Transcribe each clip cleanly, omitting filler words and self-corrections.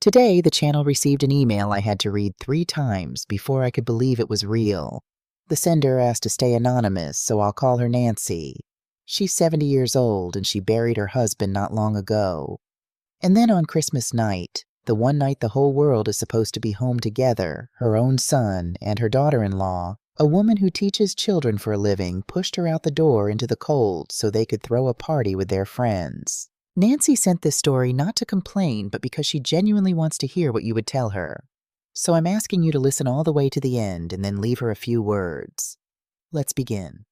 Today, the channel received an email I had to read 3 times before I could believe it was real. The sender asked to stay anonymous, so I'll call her Nancy. She's 70 years old, and she buried her husband not long ago. And then on Christmas night, the one night the whole world is supposed to be home together, her own son and her daughter-in-law, a woman who teaches children for a living pushed her out the door into the cold so they could throw a party with their friends. Nancy sent this story not to complain, but because she genuinely wants to hear what you would tell her. So I'm asking you to listen all the way to the end and then leave her a few words. Let's begin.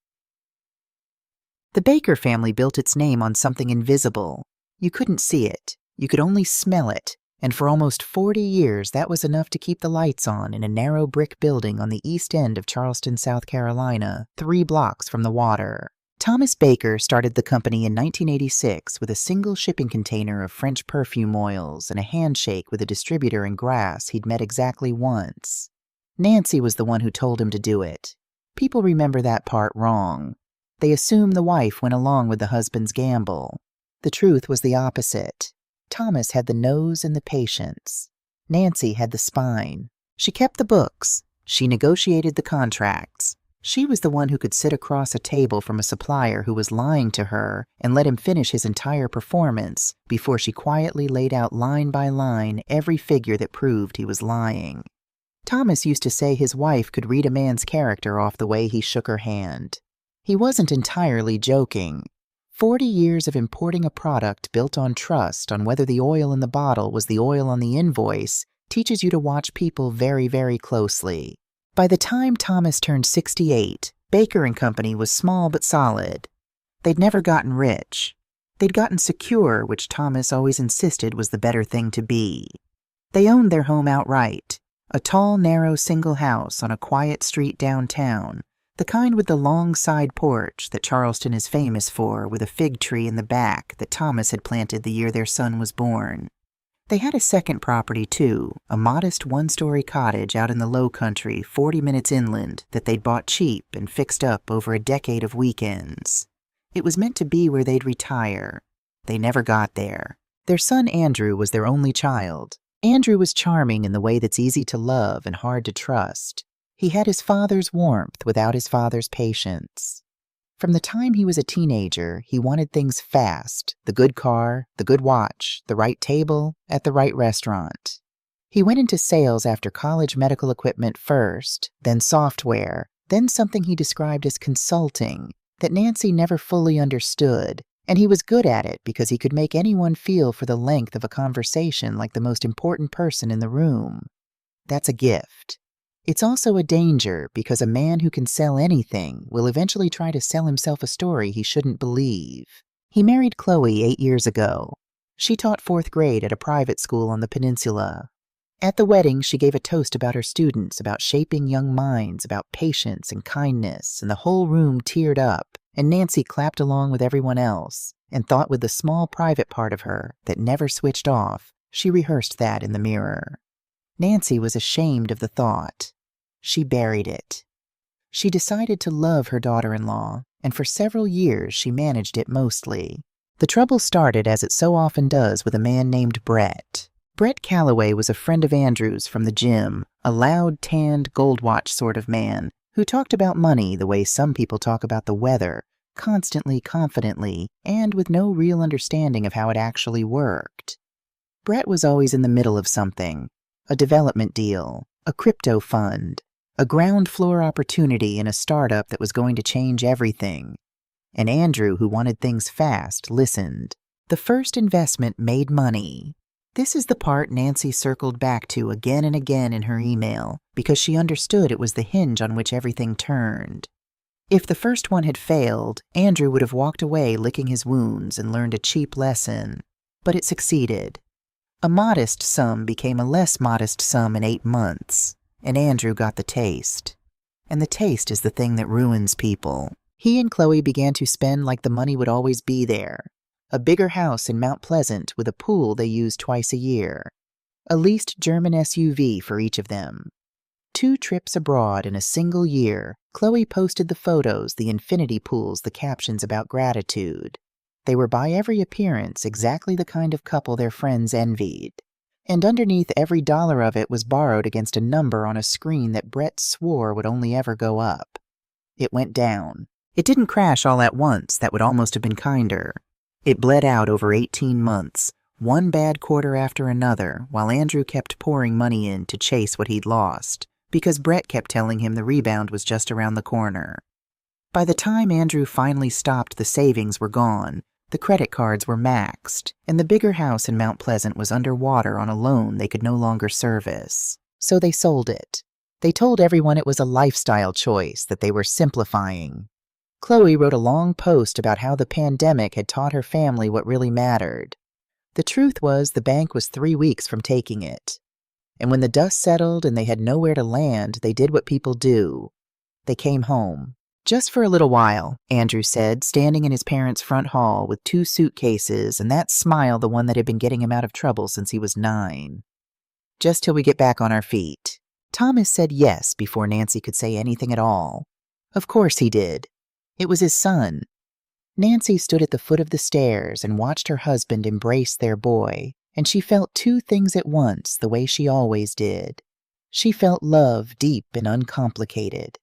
The Baker family built its name on something invisible. You couldn't see it. You could only smell it. And for almost 40 years, that was enough to keep the lights on in a narrow brick building on the east end of Charleston, South Carolina, 3 blocks from the water. Thomas Baker started the company in 1986 with a single shipping container of French perfume oils and a handshake with a distributor in Grass he'd met exactly once. Nancy was the one who told him to do it. People remember that part wrong. They assume the wife went along with the husband's gamble. The truth was the opposite. Thomas had the nose and the patience. Nancy had the spine. She kept the books. She negotiated the contracts. She was the one who could sit across a table from a supplier who was lying to her and let him finish his entire performance before she quietly laid out line by line every figure that proved he was lying. Thomas used to say his wife could read a man's character off the way he shook her hand. He wasn't entirely joking. 40 years of importing a product built on trust on whether the oil in the bottle was the oil on the invoice teaches you to watch people very, very closely. By the time Thomas turned 68, Baker & Company was small but solid. They'd never gotten rich. They'd gotten secure, which Thomas always insisted was the better thing to be. They owned their home outright, a tall, narrow single house on a quiet street downtown, the kind with the long side porch that Charleston is famous for, with a fig tree in the back that Thomas had planted the year their son was born. They had a second property, too, a modest 1-story cottage out in the low country 40 minutes inland that they'd bought cheap and fixed up over a decade of weekends. It was meant to be where they'd retire. They never got there. Their son Andrew was their only child. Andrew was charming in the way that's easy to love and hard to trust. He had his father's warmth without his father's patience. From the time he was a teenager, he wanted things fast, the good car, the good watch, the right table, at the right restaurant. He went into sales after college medical equipment first, then software, then something he described as consulting, that Nancy never fully understood, and he was good at it because he could make anyone feel for the length of a conversation like the most important person in the room. That's a gift. It's also a danger because a man who can sell anything will eventually try to sell himself a story he shouldn't believe. He married Chloe 8 years ago. She taught 4th grade at a private school on the peninsula. At the wedding, she gave a toast about her students, about shaping young minds, about patience and kindness, and the whole room teared up, and Nancy clapped along with everyone else, and thought with the small private part of her that never switched off, she rehearsed that in the mirror. Nancy was ashamed of the thought. She buried it. She decided to love her daughter-in-law, and for several years she managed it mostly. The trouble started, as it so often does, with a man named Brett. Brett Calloway was a friend of Andrew's from the gym, a loud, tanned, gold watch sort of man who talked about money the way some people talk about the weather, constantly, confidently, and with no real understanding of how it actually worked. Brett was always in the middle of something. A development deal, a crypto fund, a ground floor opportunity in a startup that was going to change everything. And Andrew, who wanted things fast, listened. The first investment made money. This is the part Nancy circled back to again and again in her email because she understood it was the hinge on which everything turned. If the first one had failed, Andrew would have walked away licking his wounds and learned a cheap lesson. But it succeeded. A modest sum became a less modest sum in 8 months, and Andrew got the taste. And the taste is the thing that ruins people. He and Chloe began to spend like the money would always be there. A bigger house in Mount Pleasant with a pool they used twice a year. A leased German SUV for each of them. 2 trips abroad in a single year. Chloe posted the photos, the infinity pools, the captions about gratitude. They were by every appearance exactly the kind of couple their friends envied. And underneath every dollar of it was borrowed against a number on a screen that Brett swore would only ever go up. It went down. It didn't crash all at once, that would almost have been kinder. It bled out over 18 months, one bad quarter after another, while Andrew kept pouring money in to chase what he'd lost, because Brett kept telling him the rebound was just around the corner. By the time Andrew finally stopped, the savings were gone, the credit cards were maxed, and the bigger house in Mount Pleasant was underwater on a loan they could no longer service. So they sold it. They told everyone it was a lifestyle choice, that they were simplifying. Chloe wrote a long post about how the pandemic had taught her family what really mattered. The truth was the bank was 3 weeks from taking it. And when the dust settled and they had nowhere to land, they did what people do. They came home. Just for a little while, Andrew said, standing in his parents' front hall with 2 suitcases and that smile, the one that had been getting him out of trouble since he was 9. Just till we get back on our feet. Thomas said yes before Nancy could say anything at all. Of course he did. It was his son. Nancy stood at the foot of the stairs and watched her husband embrace their boy, and she felt 2 things at once the way she always did. She felt love deep and uncomplicated.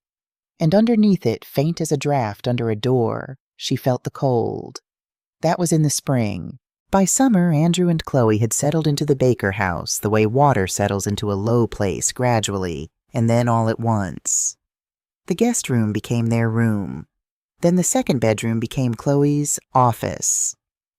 And underneath it, faint as a draft under a door, she felt the cold. That was in the spring. By summer, Andrew and Chloe had settled into the Baker house the way water settles into a low place gradually, and then all at once. The guest room became their room. Then the second bedroom became Chloe's office.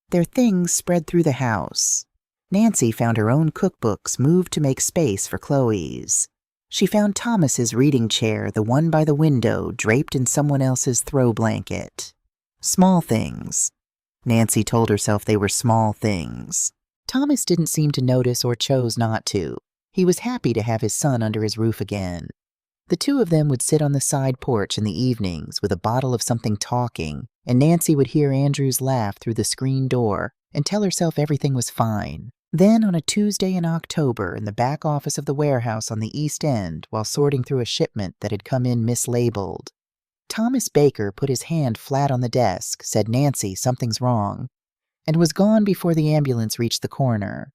Their things spread through the house. Nancy found her own cookbooks moved to make space for Chloe's. She found Thomas's reading chair, the one by the window, draped in someone else's throw blanket. Small things. Nancy told herself they were small things. Thomas didn't seem to notice or chose not to. He was happy to have his son under his roof again. The 2 of them would sit on the side porch in the evenings with a bottle of something talking, and Nancy would hear Andrew's laugh through the screen door and tell herself everything was fine. Then on a Tuesday in October, in the back office of the warehouse on the East End, while sorting through a shipment that had come in mislabeled, Thomas Baker put his hand flat on the desk, said, "Nancy, something's wrong," and was gone before the ambulance reached the corner.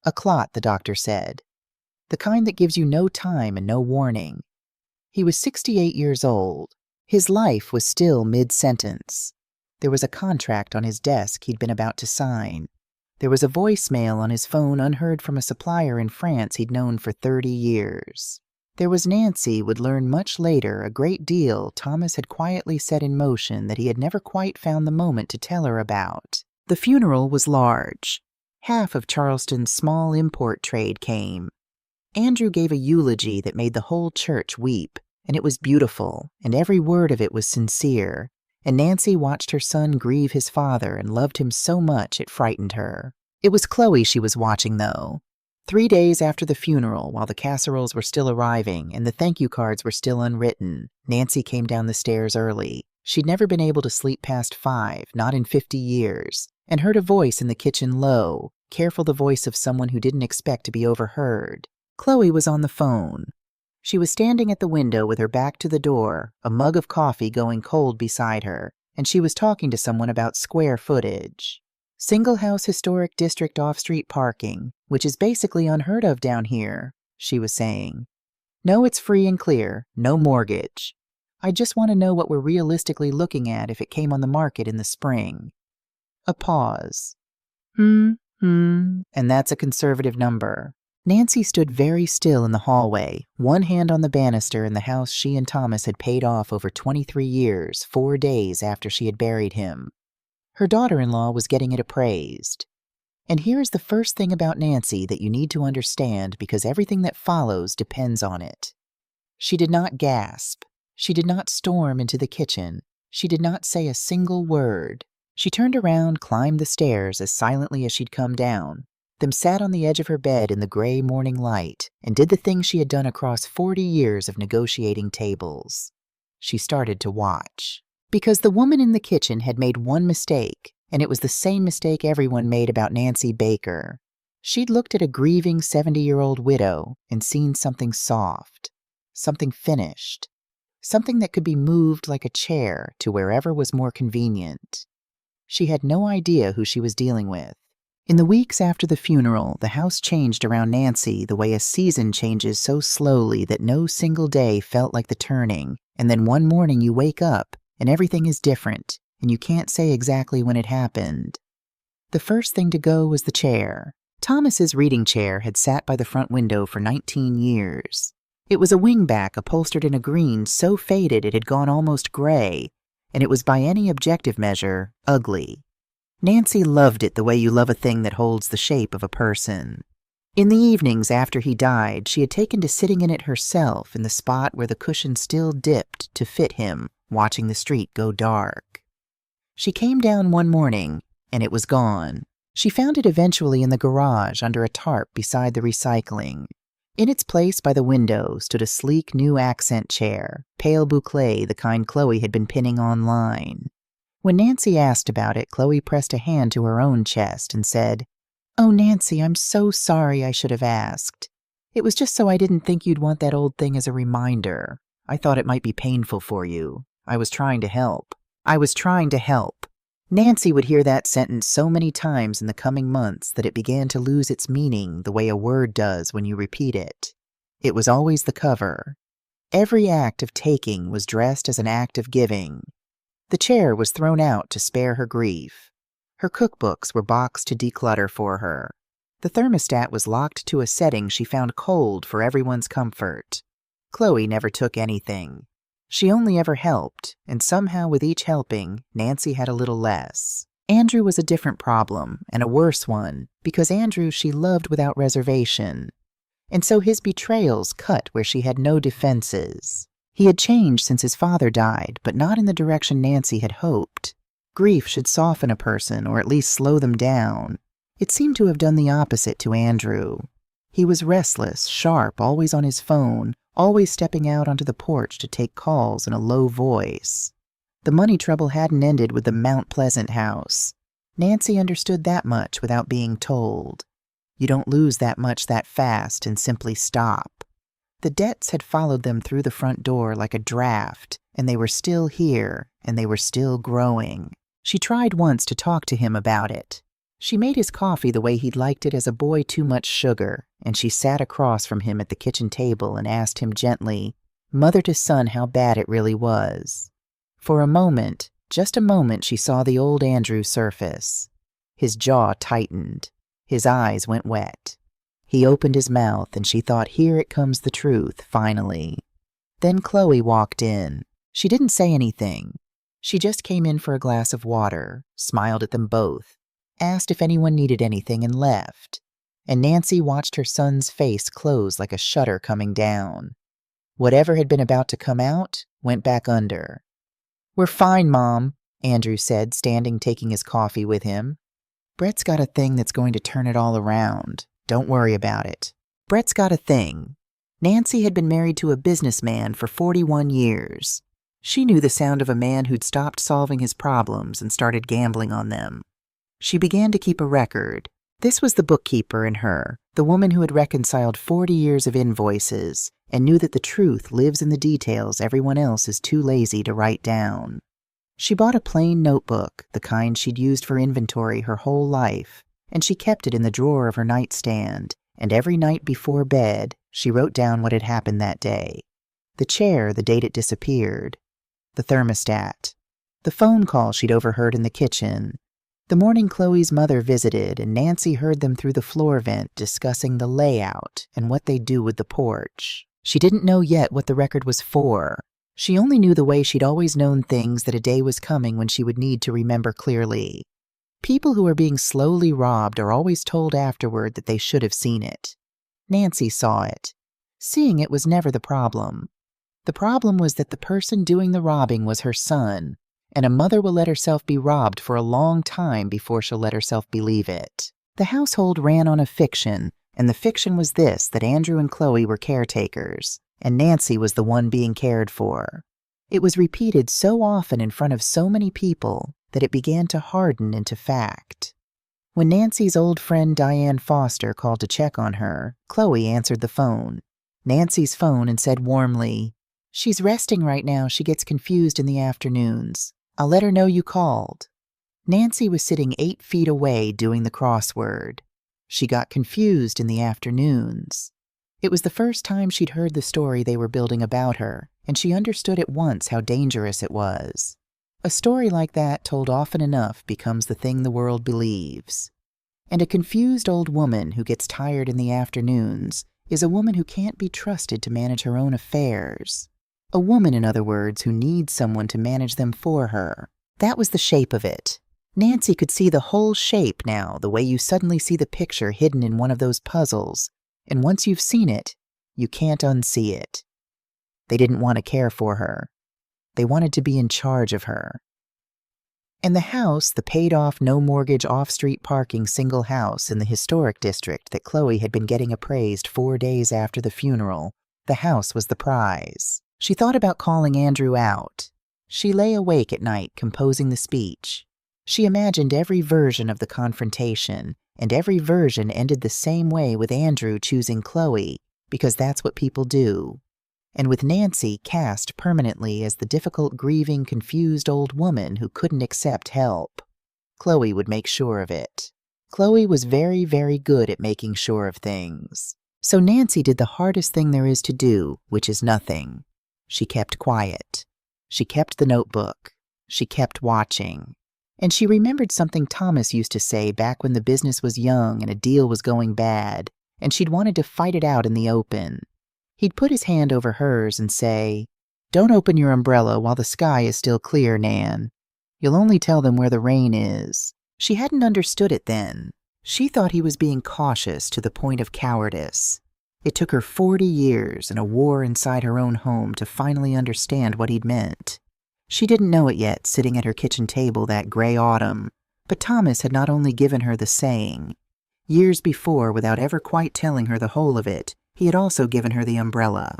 A clot, the doctor said. The kind that gives you no time and no warning. He was 68 years old. His life was still mid-sentence. There was a contract on his desk he'd been about to sign. There was a voicemail on his phone unheard from a supplier in France he'd known for 30 years. There was Nancy would learn much later a great deal Thomas had quietly set in motion that he had never quite found the moment to tell her about. The funeral was large. Half of Charleston's small import trade came. Andrew gave a eulogy that made the whole church weep, and it was beautiful, and every word of it was sincere, and Nancy watched her son grieve his father and loved him so much it frightened her. It was Chloe she was watching, though. 3 days after the funeral, while the casseroles were still arriving and the thank you cards were still unwritten, Nancy came down the stairs early. She'd never been able to sleep past 5, not in 50 years, and heard a voice in the kitchen low, careful, the voice of someone who didn't expect to be overheard. Chloe was on the phone. She was standing at the window with her back to the door, a mug of coffee going cold beside her, and she was talking to someone about square footage. Single-house historic district off-street parking, which is basically unheard of down here, she was saying. No, it's free and clear, no mortgage. I just want to know what we're realistically looking at if it came on the market in the spring. A pause. And that's a conservative number. Nancy stood very still in the hallway, one hand on the banister in the house she and Thomas had paid off over 23 years, 4 days after she had buried him. Her daughter-in-law was getting it appraised. And here is the first thing about Nancy that you need to understand, because everything that follows depends on it. She did not gasp. She did not storm into the kitchen. She did not say a single word. She turned around, climbed the stairs as silently as she'd come down, then sat on the edge of her bed in the gray morning light and did the thing she had done across 40 years of negotiating tables. She started to watch. Because the woman in the kitchen had made one mistake, and it was the same mistake everyone made about Nancy Baker. She'd looked at a grieving 70-year-old widow and seen something soft, something finished, something that could be moved like a chair to wherever was more convenient. She had no idea who she was dealing with. In the weeks after the funeral, the house changed around Nancy the way a season changes so slowly that no single day felt like the turning, and then one morning you wake up and everything is different, and you can't say exactly when it happened. The first thing to go was the chair. Thomas's reading chair had sat by the front window for 19 years. It was a wingback upholstered in a green so faded it had gone almost gray, and it was by any objective measure ugly. Nancy loved it the way you love a thing that holds the shape of a person. In the evenings after he died, she had taken to sitting in it herself in the spot where the cushion still dipped to fit him, watching the street go dark. She came down one morning, and it was gone. She found it eventually in the garage under a tarp beside the recycling. In its place by the window stood a sleek new accent chair, pale boucle, the kind Chloe had been pinning online. When Nancy asked about it, Chloe pressed a hand to her own chest and said, "Oh, Nancy, I'm so sorry I should have asked. It was just so I didn't think you'd want that old thing as a reminder. I thought it might be painful for you. I was trying to help. Nancy would hear that sentence so many times in the coming months that it began to lose its meaning the way a word does when you repeat it. It was always the cover. Every act of taking was dressed as an act of giving. The chair was thrown out to spare her grief. Her cookbooks were boxed to declutter for her. The thermostat was locked to a setting she found cold for everyone's comfort. Chloe never took anything. She only ever helped, and somehow with each helping, Nancy had a little less. Andrew was a different problem, and a worse one, because Andrew she loved without reservation. And so his betrayals cut where she had no defenses. He had changed since his father died, but not in the direction Nancy had hoped. Grief should soften a person, or at least slow them down. It seemed to have done the opposite to Andrew. He was restless, sharp, always on his phone, always stepping out onto the porch to take calls in a low voice. The money trouble hadn't ended with the Mount Pleasant house. Nancy understood that much without being told. You don't lose that much that fast and simply stop. The debts had followed them through the front door like a draft, and they were still here, and they were still growing. She tried once to talk to him about it. She made his coffee the way he'd liked it as a boy too much sugar, and she sat across from him at the kitchen table and asked him gently, mother to son, how bad it really was. For a moment, just a moment, she saw the old Andrew surface. His jaw tightened. His eyes went wet. He opened his mouth, and she thought, here it comes the truth, finally. Then Chloe walked in. She didn't say anything. She just came in for a glass of water, smiled at them both, asked if anyone needed anything, and left. And Nancy watched her son's face close like a shutter coming down. Whatever had been about to come out went back under. "We're fine, Mom," Andrew said, standing taking his coffee with him. "Brett's got a thing that's going to turn it all around. Don't worry about it. Brett's got a thing." Nancy had been married to a businessman for 41 years. She knew the sound of a man who'd stopped solving his problems and started gambling on them. She began to keep a record. This was the bookkeeper in her, the woman who had reconciled 40 years of invoices and knew that the truth lives in the details everyone else is too lazy to write down. She bought a plain notebook, the kind she'd used for inventory her whole life, and she kept it in the drawer of her nightstand, and every night before bed, she wrote down what had happened that day. The chair, the date it disappeared. The thermostat. The phone call she'd overheard in the kitchen. The morning Chloe's mother visited, and Nancy heard them through the floor vent discussing the layout and what they'd do with the porch. She didn't know yet what the record was for. She only knew the way she'd always known things, that a day was coming when she would need to remember clearly. People who are being slowly robbed are always told afterward that they should have seen it. Nancy saw it. Seeing it was never the problem. The problem was that the person doing the robbing was her son, and a mother will let herself be robbed for a long time before she'll let herself believe it. The household ran on a fiction, and the fiction was this, that Andrew and Chloe were caretakers, and Nancy was the one being cared for. It was repeated so often in front of so many people that it began to harden into fact. When Nancy's old friend Diane Foster called to check on her, Chloe answered the phone. Nancy's phone, and said warmly, "She's resting right now. She gets confused in the afternoons. I'll let her know you called." Nancy was sitting 8 feet away doing the crossword. She got confused in the afternoons. It was the first time she'd heard the story they were building about her, and she understood at once how dangerous it was. A story like that told often enough becomes the thing the world believes. And a confused old woman who gets tired in the afternoons is a woman who can't be trusted to manage her own affairs. A woman, in other words, who needs someone to manage them for her. That was the shape of it. Nancy could see the whole shape now, the way you suddenly see the picture hidden in one of those puzzles, and once you've seen it, you can't unsee it. They didn't want to care for her. They wanted to be in charge of her. And the house, the paid-off, no-mortgage, off-street parking single house in the historic district that Chloe had been getting appraised 4 days after the funeral, the house was the prize. She thought about calling Andrew out. She lay awake at night composing the speech. She imagined every version of the confrontation, and every version ended the same way with Andrew choosing Chloe, because that's what people do. And with Nancy cast permanently as the difficult, grieving, confused old woman who couldn't accept help. Chloe would make sure of it. Chloe was very, very good at making sure of things. So Nancy did the hardest thing there is to do, which is nothing. She kept quiet. She kept the notebook. She kept watching. And she remembered something Thomas used to say back when the business was young and a deal was going bad, and she'd wanted to fight it out in the open. He'd put his hand over hers and say, "Don't open your umbrella while the sky is still clear, Nan. You'll only tell them where the rain is." She hadn't understood it then. She thought he was being cautious to the point of cowardice. It took her 40 years and a war inside her own home to finally understand what he'd meant. She didn't know it yet, sitting at her kitchen table that gray autumn, but Thomas had not only given her the saying. Years before, without ever quite telling her the whole of it, he had also given her the umbrella.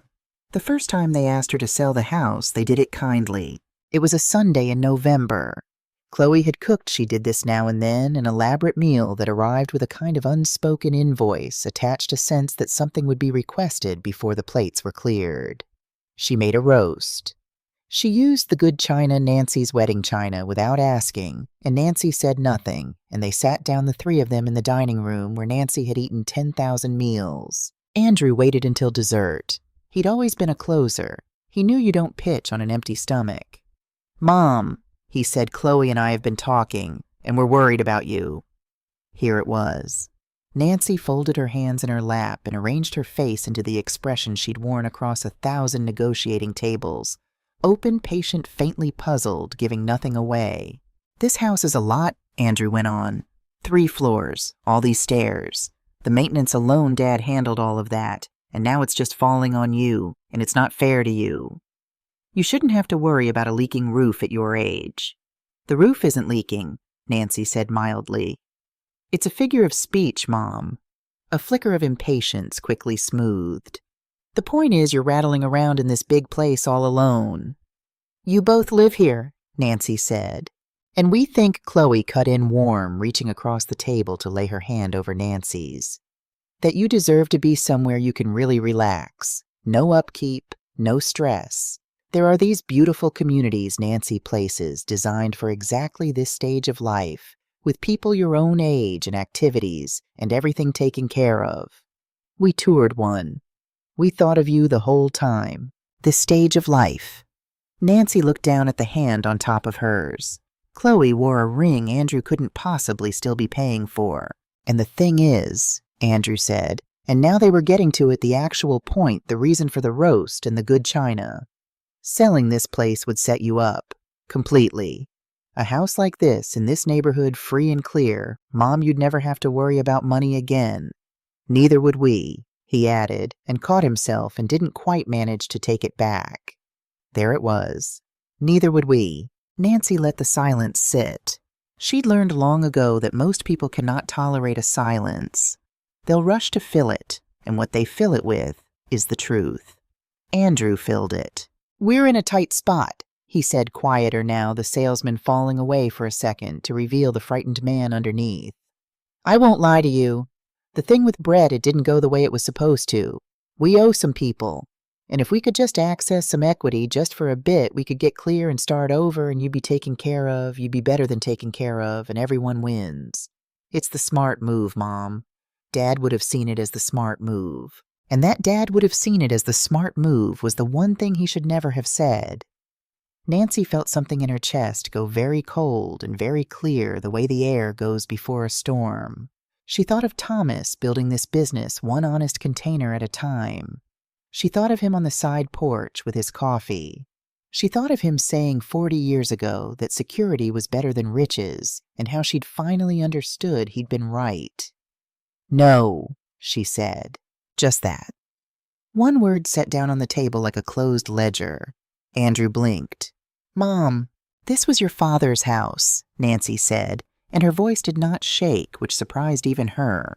The first time they asked her to sell the house, they did it kindly. It was a Sunday in November. Chloe had cooked, she did this now and then, an elaborate meal that arrived with a kind of unspoken invoice, attached a sense that something would be requested before the plates were cleared. She made a roast. She used the good china, Nancy's wedding china, without asking, and Nancy said nothing, and they sat down, the 3 of them, in the dining room where Nancy had eaten 10,000 meals. Andrew waited until dessert. He'd always been a closer. He knew you don't pitch on an empty stomach. "Mom," he said, "Chloe and I have been talking, and we're worried about you." Here it was. Nancy folded her hands in her lap and arranged her face into the expression she'd worn across 1,000 negotiating tables. Open, patient, faintly puzzled, giving nothing away. "This house is a lot," Andrew went on. 3 floors, all these stairs. The maintenance alone, Dad handled all of that, and now it's just falling on you, and it's not fair to you. You shouldn't have to worry about a leaking roof at your age." "The roof isn't leaking," Nancy said mildly. "It's a figure of speech, Mom." A flicker of impatience quickly smoothed. "The point is you're rattling around in this big place all alone." "You both live here," Nancy said. "And we think," Chloe cut in warm, reaching across the table to lay her hand over Nancy's, "that you deserve to be somewhere you can really relax. No upkeep, no stress. There are these beautiful communities Nancy places designed for exactly this stage of life, with people your own age and activities and everything taken care of. We toured one. We thought of you the whole time. This stage of life." Nancy looked down at the hand on top of hers. Chloe wore a ring Andrew couldn't possibly still be paying for. "And the thing is," Andrew said, and now they were getting to it, the actual point, the reason for the roast and the good china. "Selling this place would set you up. Completely. A house like this, in this neighborhood, free and clear, Mom, you'd never have to worry about money again. Neither would we," he added, and caught himself and didn't quite manage to take it back. There it was. Neither would we. Nancy let the silence sit. She'd learned long ago that most people cannot tolerate a silence. They'll rush to fill it, and what they fill it with is the truth. Andrew filled it. "We're in a tight spot," he said, quieter now, the salesman falling away for a second to reveal the frightened man underneath. "I won't lie to you. The thing with bread, it didn't go the way it was supposed to. We owe some people. And if we could just access some equity just for a bit, we could get clear and start over, and you'd be taken care of, you'd be better than taken care of, and everyone wins. It's the smart move, Mom. Dad would have seen it as the smart move. And that Dad would have seen it as the smart move was the one thing he should never have said. Nancy felt something in her chest go very cold and very clear the way the air goes before a storm. She thought of Thomas building this business one honest container at a time. She thought of him on the side porch with his coffee. She thought of him saying 40 years ago that security was better than riches, and how she'd finally understood he'd been right. "No," she said. Just that. One word set down on the table like a closed ledger. Andrew blinked. "Mom, this was your father's house," Nancy said, and her voice did not shake, which surprised even her.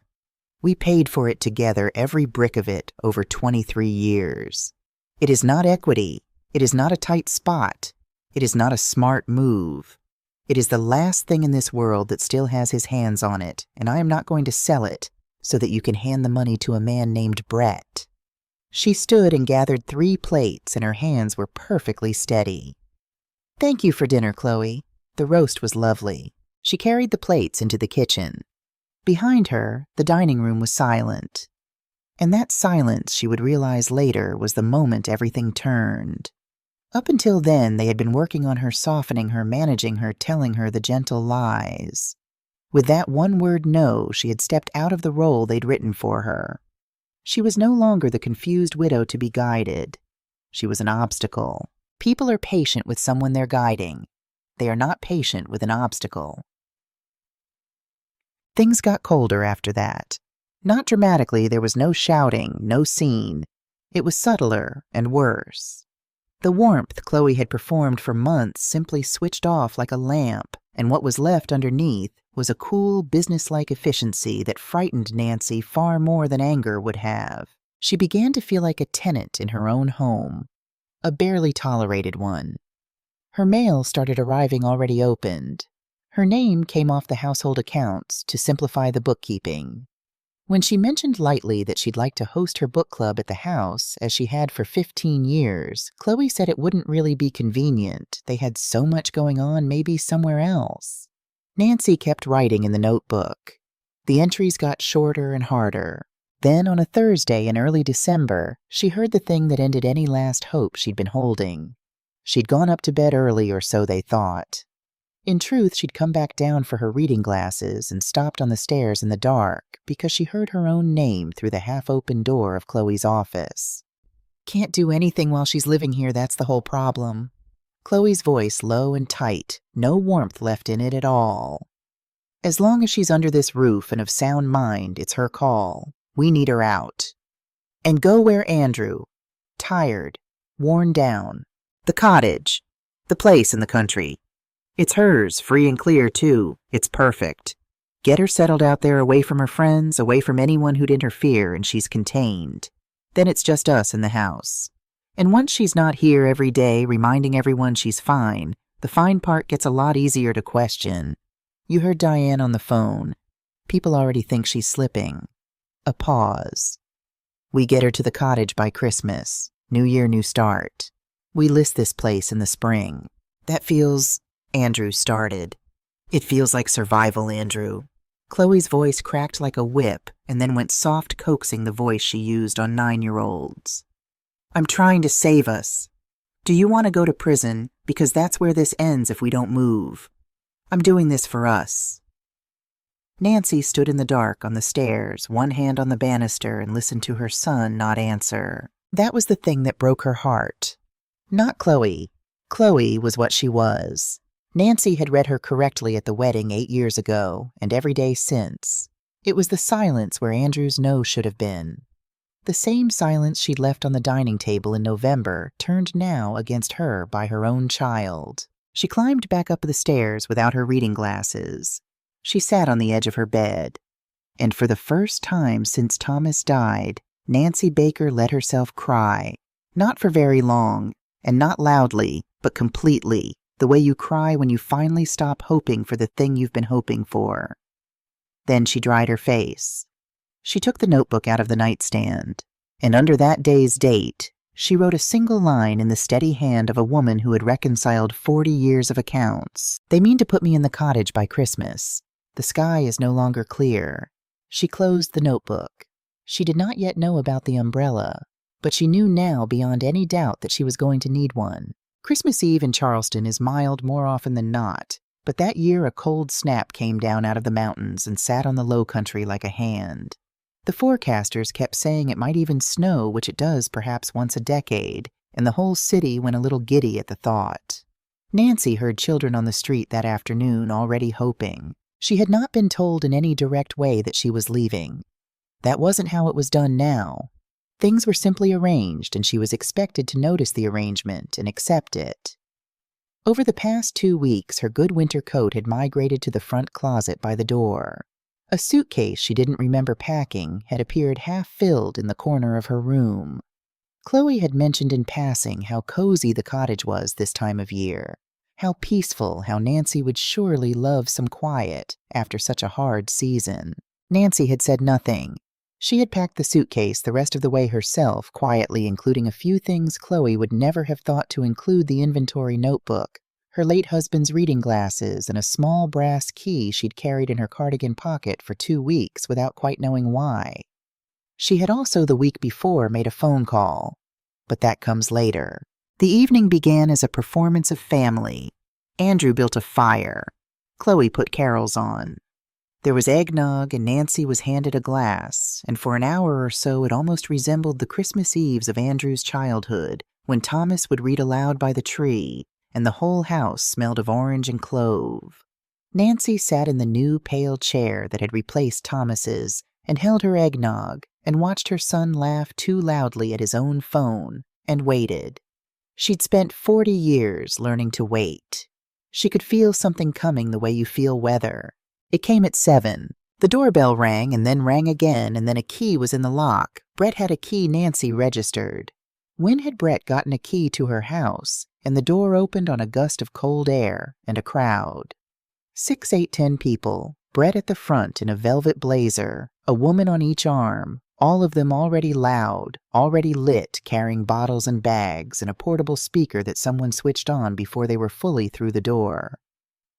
"We paid for it together, every brick of it, over 23 years. It is not equity. It is not a tight spot. It is not a smart move. It is the last thing in this world that still has his hands on it, and I am not going to sell it so that you can hand the money to a man named Brett." She stood and gathered 3 plates, and her hands were perfectly steady. "Thank you for dinner, Chloe." The roast was lovely. She carried the plates into the kitchen. Behind her, the dining room was silent. And that silence, she would realize later, was the moment everything turned. Up until then, they had been working on her, softening her, managing her, telling her the gentle lies. With that one word no, she had stepped out of the role they'd written for her. She was no longer the confused widow to be guided. She was an obstacle. People are patient with someone they're guiding. They are not patient with an obstacle. Things got colder after that. Not dramatically, there was no shouting, no scene. It was subtler and worse. The warmth Chloe had performed for months simply switched off like a lamp, and what was left underneath was a cool, businesslike efficiency that frightened Nancy far more than anger would have. She began to feel like a tenant in her own home, a barely tolerated one. Her mail started arriving already opened. Her name came off the household accounts to simplify the bookkeeping. When she mentioned lightly that she'd like to host her book club at the house, as she had for 15 years, Chloe said it wouldn't really be convenient. They had so much going on, maybe somewhere else. Nancy kept writing in the notebook. The entries got shorter and harder. Then, on a Thursday in early December, she heard the thing that ended any last hope she'd been holding. She'd gone up to bed early, or so they thought. In truth, she'd come back down for her reading glasses and stopped on the stairs in the dark because she heard her own name through the half-open door of Chloe's office. "Can't do anything while she's living here, that's the whole problem." Chloe's voice low and tight, no warmth left in it at all. "As long as she's under this roof and of sound mind, it's her call. We need her out. And go where Andrew. Tired. Worn down. The cottage. The place in the country. It's hers, free and clear, too. It's perfect. Get her settled out there away from her friends, away from anyone who'd interfere, and she's contained. Then it's just us in the house. And once she's not here every day reminding everyone she's fine, the fine part gets a lot easier to question. You heard Diane on the phone. People already think she's slipping." A pause. "We get her to the cottage by Christmas. New year, new start. We list this place in the spring. That feels..." Andrew started. "It feels like survival, Andrew." Chloe's voice cracked like a whip and then went soft, coaxing, the voice she used on 9-year-olds. "I'm trying to save us. Do you want to go to prison? Because that's where this ends if we don't move. I'm doing this for us." Nancy stood in the dark on the stairs, one hand on the banister, and listened to her son not answer. That was the thing that broke her heart. Not Chloe. Chloe was what she was. Nancy had read her correctly at the wedding 8 years ago, and every day since. It was the silence where Andrew's no should have been. The same silence she'd left on the dining table in November turned now against her by her own child. She climbed back up the stairs without her reading glasses. She sat on the edge of her bed. And for the first time since Thomas died, Nancy Baker let herself cry. Not for very long, and not loudly, but completely. The way you cry when you finally stop hoping for the thing you've been hoping for. Then she dried her face. She took the notebook out of the nightstand, and under that day's date, She wrote a single line in the steady hand of a woman who had reconciled 40 years of accounts. They mean to put me in the cottage by Christmas. The sky is no longer clear. She closed the notebook. She did not yet know about the umbrella, but she knew now beyond any doubt that she was going to need one. Christmas Eve in Charleston is mild more often than not, but that year a cold snap came down out of the mountains and sat on the low country like a hand. The forecasters kept saying it might even snow, which it does perhaps once a decade, and the whole city went a little giddy at the thought. Nancy heard children on the street that afternoon already hoping. She had not been told in any direct way that she was leaving. That wasn't how it was done now. Things were simply arranged, and she was expected to notice the arrangement and accept it. Over the past 2 weeks, her good winter coat had migrated to the front closet by the door. A suitcase she didn't remember packing had appeared half-filled in the corner of her room. Chloe had mentioned in passing how cozy the cottage was this time of year, how peaceful, how Nancy would surely love some quiet after such a hard season. Nancy had said nothing. She had packed the suitcase the rest of the way herself, quietly including a few things Chloe would never have thought to include: the inventory notebook, her late husband's reading glasses, and a small brass key she'd carried in her cardigan pocket for 2 weeks without quite knowing why. She had also the week before made a phone call, but that comes later. The evening began as a performance of family. Andrew built a fire. Chloe put carols on. There was eggnog, and Nancy was handed a glass, and for an hour or so it almost resembled the Christmas Eves of Andrew's childhood, when Thomas would read aloud by the tree, and the whole house smelled of orange and clove. Nancy sat in the new pale chair that had replaced Thomas's, and held her eggnog, and watched her son laugh too loudly at his own phone, and waited. She'd spent 40 years learning to wait. She could feel something coming the way you feel weather. It came at 7. The doorbell rang and then rang again, and then a key was in the lock. Brett had a key Nancy registered. When had Brett gotten a key to her house? And the door opened on a gust of cold air and a crowd. 6, 8, 10 people, Brett at the front in a velvet blazer, a woman on each arm, all of them already loud, already lit, carrying bottles and bags, and a portable speaker that someone switched on before they were fully through the door.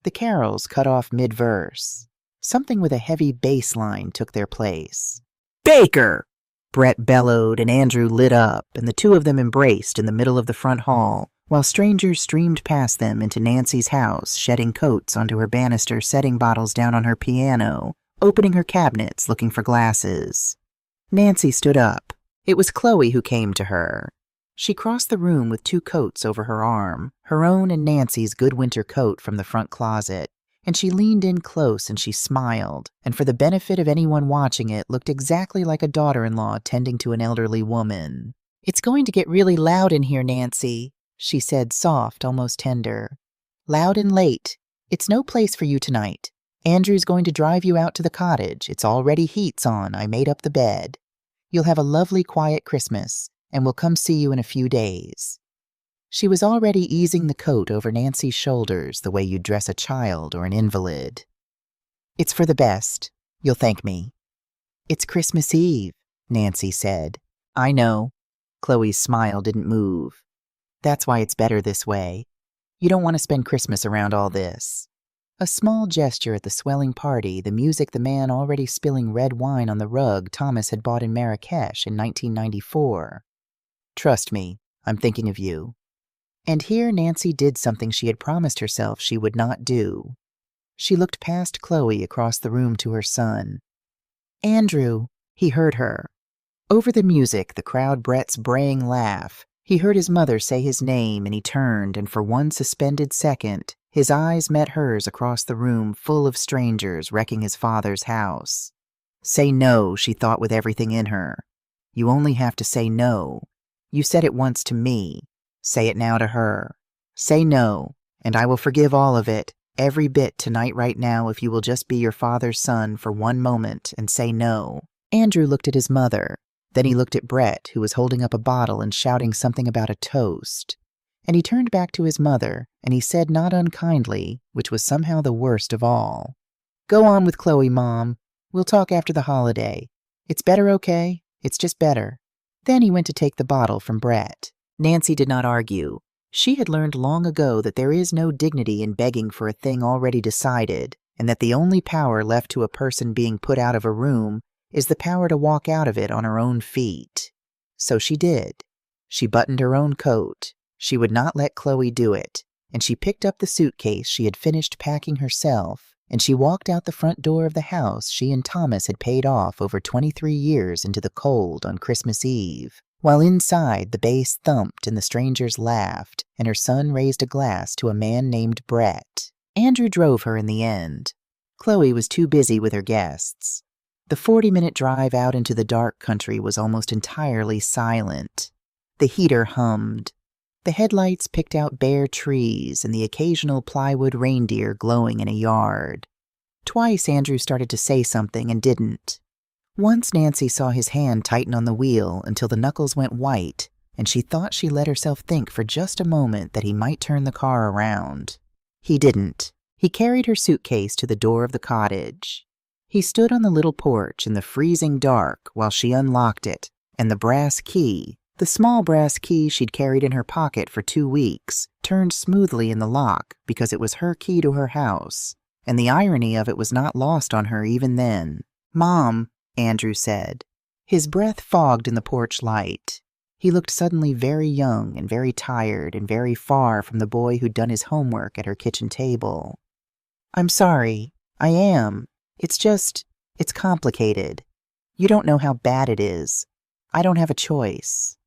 The carols cut off mid-verse. Something with a heavy bass line took their place. "Baker!" Brett bellowed, and Andrew lit up, and the two of them embraced in the middle of the front hall, while strangers streamed past them into Nancy's house, shedding coats onto her banister, setting bottles down on her piano, opening her cabinets, looking for glasses. Nancy stood up. It was Chloe who came to her. She crossed the room with 2 coats over her arm, her own and Nancy's good winter coat from the front closet, and she leaned in close and she smiled, and for the benefit of anyone watching it, looked exactly like a daughter-in-law tending to an elderly woman. "It's going to get really loud in here, Nancy," she said, soft, almost tender. "Loud and late. It's no place for you tonight. Andrew's going to drive you out to the cottage. It's already heats on. I made up the bed. You'll have a lovely, quiet Christmas, and we'll come see you in a few days." She was already easing the coat over Nancy's shoulders the way you'd dress a child or an invalid. "It's for the best. You'll thank me." "It's Christmas Eve," Nancy said. "I know." Chloe's smile didn't move. "That's why it's better this way. You don't want to spend Christmas around all this." A small gesture at the swelling party, the music, the man already spilling red wine on the rug Thomas had bought in Marrakesh in 1994. "Trust me, I'm thinking of you." And here Nancy did something she had promised herself she would not do. She looked past Chloe across the room to her son. "Andrew," he heard her. Over the music, the crowd, Brett's braying laugh, he heard his mother say his name, and he turned, and for one suspended second, his eyes met hers across the room full of strangers wrecking his father's house. "Say no," she thought with everything in her. "You only have to say no. You said it once to me. Say it now to her. Say no, and I will forgive all of it, every bit tonight right now if you will just be your father's son for one moment and say no." Andrew looked at his mother. Then he looked at Brett, who was holding up a bottle and shouting something about a toast. And he turned back to his mother, and he said not unkindly, which was somehow the worst of all, "Go on with Chloe, Mom. We'll talk after the holiday. It's better, okay? It's just better." Then he went to take the bottle from Brett. Nancy did not argue. She had learned long ago that there is no dignity in begging for a thing already decided, and that the only power left to a person being put out of a room is the power to walk out of it on her own feet. So she did. She buttoned her own coat. She would not let Chloe do it, and she picked up the suitcase she had finished packing herself, and she walked out the front door of the house she and Thomas had paid off over 23 years into the cold on Christmas Eve, while inside the bass thumped and the strangers laughed, and her son raised a glass to a man named Brett. Andrew drove her in the end. Chloe was too busy with her guests. The 40-minute drive out into the dark country was almost entirely silent. The heater hummed. The headlights picked out bare trees and the occasional plywood reindeer glowing in a yard. Twice Andrew started to say something and didn't. Once Nancy saw his hand tighten on the wheel until the knuckles went white, and she thought she let herself think for just a moment that he might turn the car around. He didn't. He carried her suitcase to the door of the cottage. He stood on the little porch in the freezing dark while she unlocked it, and the brass key, the small brass key she'd carried in her pocket for 2 weeks, turned smoothly in the lock because it was her key to her house, and the irony of it was not lost on her even then. "Mom," Andrew said. His breath fogged in the porch light. He looked suddenly very young and very tired and very far from the boy who'd done his homework at her kitchen table. "I'm sorry. I am. It's complicated. You don't know how bad it is. I don't have a choice."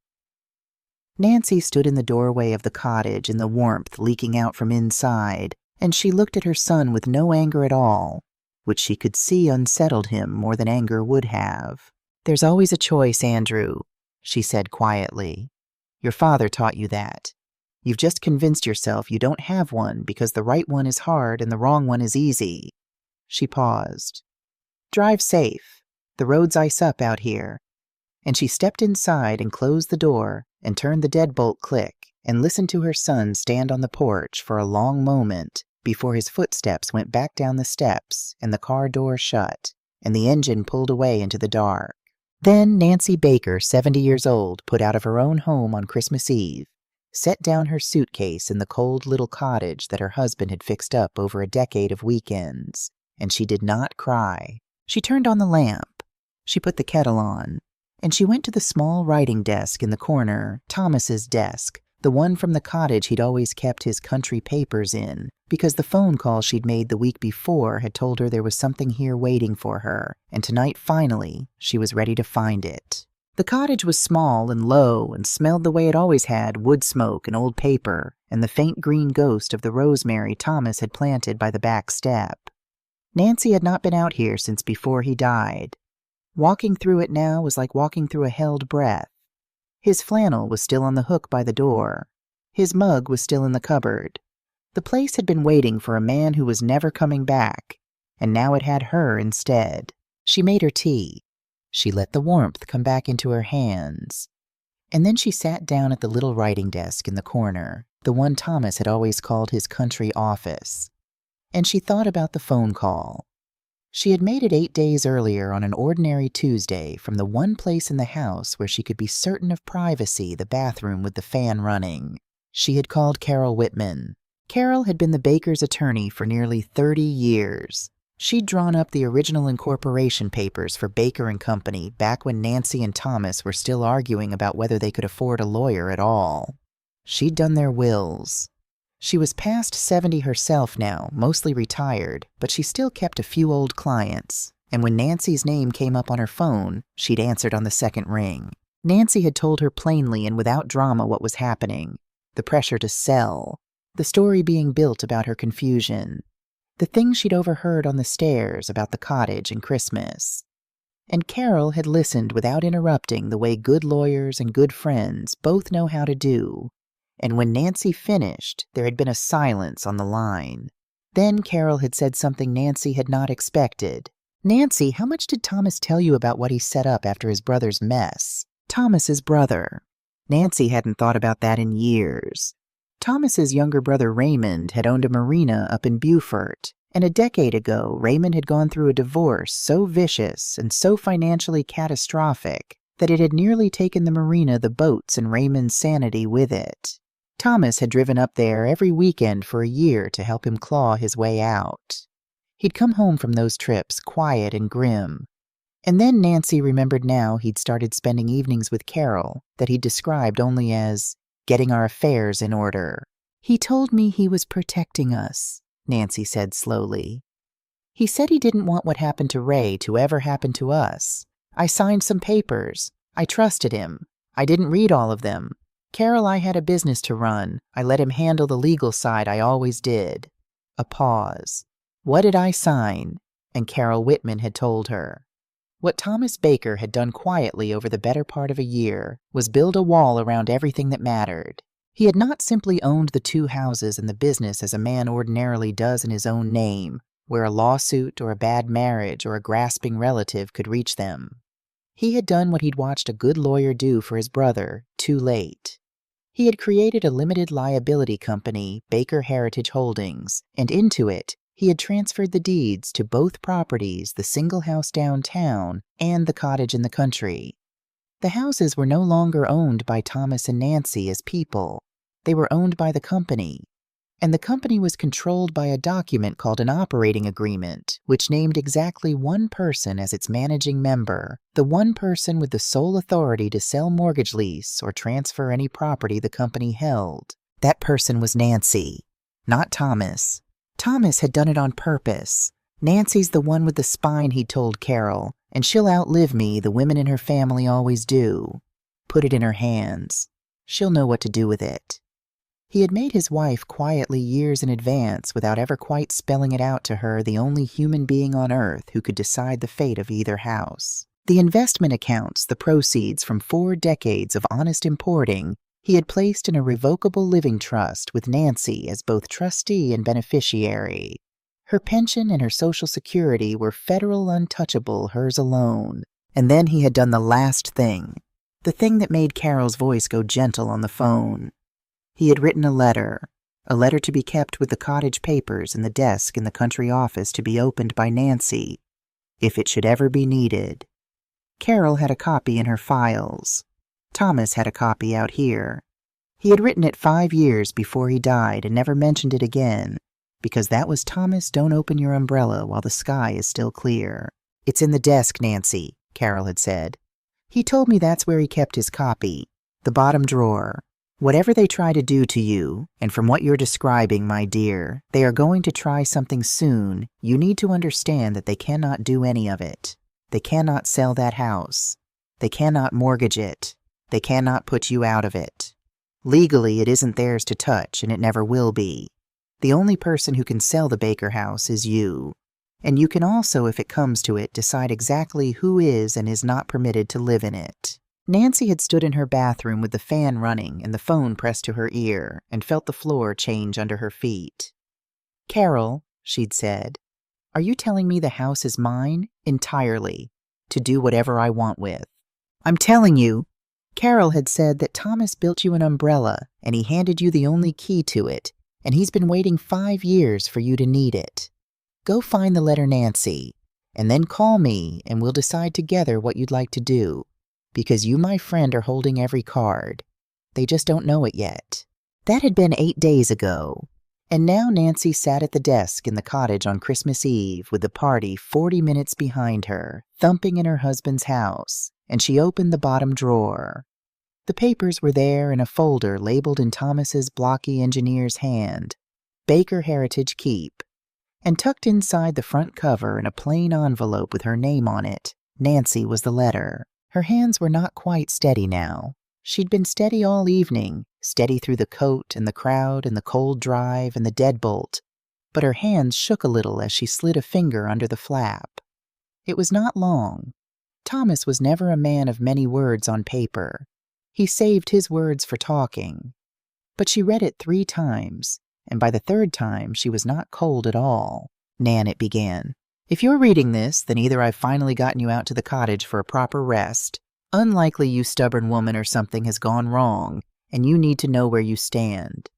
Nancy stood in the doorway of the cottage in the warmth leaking out from inside, and she looked at her son with no anger at all, which she could see unsettled him more than anger would have. "There's always a choice, Andrew," she said quietly. "Your father taught you that. You've just convinced yourself you don't have one because the right one is hard and the wrong one is easy." She paused. "Drive safe. The road's ice up out here." And she stepped inside and closed the door and turned the deadbolt click and listened to her son stand on the porch for a long moment before his footsteps went back down the steps and the car door shut and the engine pulled away into the dark. Then Nancy Baker, 70 years old, put out of her own home on Christmas Eve, set down her suitcase in the cold little cottage that her husband had fixed up over a decade of weekends, and she did not cry. She turned on the lamp. She put the kettle on. And she went to the small writing desk in the corner, Thomas's desk, the one from the cottage he'd always kept his country papers in, because the phone call she'd made the week before had told her there was something here waiting for her, and tonight, finally, she was ready to find it. The cottage was small and low and smelled the way it always had, wood smoke and old paper, and the faint green ghost of the rosemary Thomas had planted by the back step. Nancy had not been out here since before he died. Walking through it now was like walking through a held breath. His flannel was still on the hook by the door. His mug was still in the cupboard. The place had been waiting for a man who was never coming back, and now it had her instead. She made her tea. She let the warmth come back into her hands. And then she sat down at the little writing desk in the corner, the one Thomas had always called his country office. And she thought about the phone call. She had made it 8 days earlier on an ordinary Tuesday from the one place in the house where she could be certain of privacy, the bathroom with the fan running. She had called Carol Whitman. Carol had been the baker's attorney for nearly 30 years. She'd drawn up the original incorporation papers for Baker and Company back when Nancy and Thomas were still arguing about whether they could afford a lawyer at all. She'd done their wills. She was past 70 herself now, mostly retired, but she still kept a few old clients, and when Nancy's name came up on her phone, she'd answered on the second ring. Nancy had told her plainly and without drama what was happening, the pressure to sell, the story being built about her confusion, the things she'd overheard on the stairs about the cottage and Christmas. And Carol had listened without interrupting the way good lawyers and good friends both know how to do. And when Nancy finished, there had been a silence on the line. Then Carol had said something Nancy had not expected. "Nancy, how much did Thomas tell you about what he set up after his brother's mess?" Thomas's brother. Nancy hadn't thought about that in years. Thomas's younger brother Raymond had owned a marina up in Beaufort, and a decade ago Raymond had gone through a divorce so vicious and so financially catastrophic that it had nearly taken the marina, the boats, and Raymond's sanity with it. Thomas had driven up there every weekend for a year to help him claw his way out. He'd come home from those trips quiet and grim. And then Nancy remembered now he'd started spending evenings with Carol that he'd described only as getting our affairs in order. "He told me he was protecting us," Nancy said slowly. "He said he didn't want what happened to Ray to ever happen to us. I signed some papers. I trusted him. I didn't read all of them. Carol, I had a business to run. I let him handle the legal side. I always did." A pause. What did I sign? And Carol Whitman had told her. What Thomas Baker had done quietly over the better part of a year was build a wall around everything that mattered. He had not simply owned the 2 houses and the business as a man ordinarily does in his own name, where a lawsuit or a bad marriage or a grasping relative could reach them. He had done what he'd watched a good lawyer do for his brother, too late. He had created a limited liability company, Baker Heritage Holdings, and into it, he had transferred the deeds to both properties, the single house downtown and the cottage in the country. The houses were no longer owned by Thomas and Nancy as people. They were owned by the company. And the company was controlled by a document called an operating agreement, which named exactly one person as its managing member, the one person with the sole authority to sell mortgage lease or transfer any property the company held. That person was Nancy, not Thomas. Thomas had done it on purpose. "Nancy's the one with the spine," he told Carol, "and she'll outlive me, the women in her family always do. Put it in her hands. She'll know what to do with it." He had made his wife quietly years in advance without ever quite spelling it out to her, the only human being on earth who could decide the fate of either house. The investment accounts, the proceeds from 4 decades of honest importing, he had placed in a revocable living trust with Nancy as both trustee and beneficiary. Her pension and her Social Security were federal untouchable, hers alone. And then he had done the last thing, the thing that made Carol's voice go gentle on the phone. He had written a letter to be kept with the cottage papers in the desk in the country office to be opened by Nancy, if it should ever be needed. Carol had a copy in her files. Thomas had a copy out here. He had written it 5 years before he died and never mentioned it again, because that was Thomas, don't open your umbrella while the sky is still clear. "It's in the desk, Nancy," Carol had said. "He told me that's where he kept his copy, the bottom drawer. Whatever they try to do to you, and from what you're describing, my dear, they are going to try something soon, you need to understand that they cannot do any of it. They cannot sell that house. They cannot mortgage it. They cannot put you out of it. Legally, it isn't theirs to touch, and it never will be. The only person who can sell the Baker house is you. And you can also, if it comes to it, decide exactly who is and is not permitted to live in it." Nancy had stood in her bathroom with the fan running and the phone pressed to her ear and felt the floor change under her feet. "Carol," she'd said, "are you telling me the house is mine, entirely, to do whatever I want with?" "I'm telling you," Carol had said, "that Thomas built you an umbrella and he handed you the only key to it, and he's been waiting 5 years for you to need it. Go find the letter, Nancy, and then call me and we'll decide together what you'd like to do. Because you, my friend, are holding every card. They just don't know it yet." That had been 8 days ago. And now Nancy sat at the desk in the cottage on Christmas Eve with the party 40 minutes behind her, thumping in her husband's house, and she opened the bottom drawer. The papers were there in a folder labeled in Thomas's blocky engineer's hand, Baker Heritage Keep, and tucked inside the front cover in a plain envelope with her name on it, Nancy was the letter. Her hands were not quite steady now. She'd been steady all evening, steady through the coat and the crowd and the cold drive and the deadbolt, but her hands shook a little as she slid a finger under the flap. It was not long. Thomas was never a man of many words on paper. He saved his words for talking. But she read it 3 times, and by the 3rd time she was not cold at all. "Nan," it began, "if you're reading this, then either I've finally gotten you out to the cottage for a proper rest. Unlikely you stubborn woman or something has gone wrong, and you need to know where you stand.